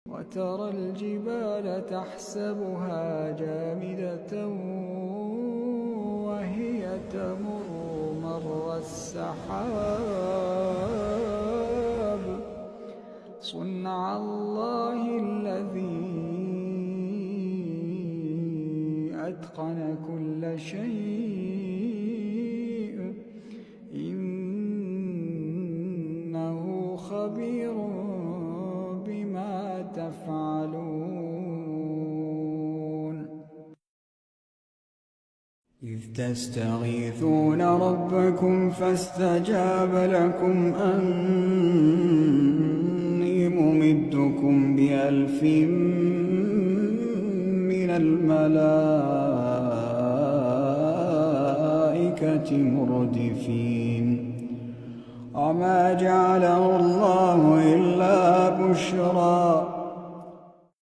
وترى الجبال تحسبها جامدة وهي تمر مر السحاب صنع الله الذي أتقن كل شيء إنه خبير بما تفعلون إذ تستغيثون ربكم فاستجاب لكم أني ممدكم ب1000 من الملائكة مردفين وما جعله الله إلا بشرى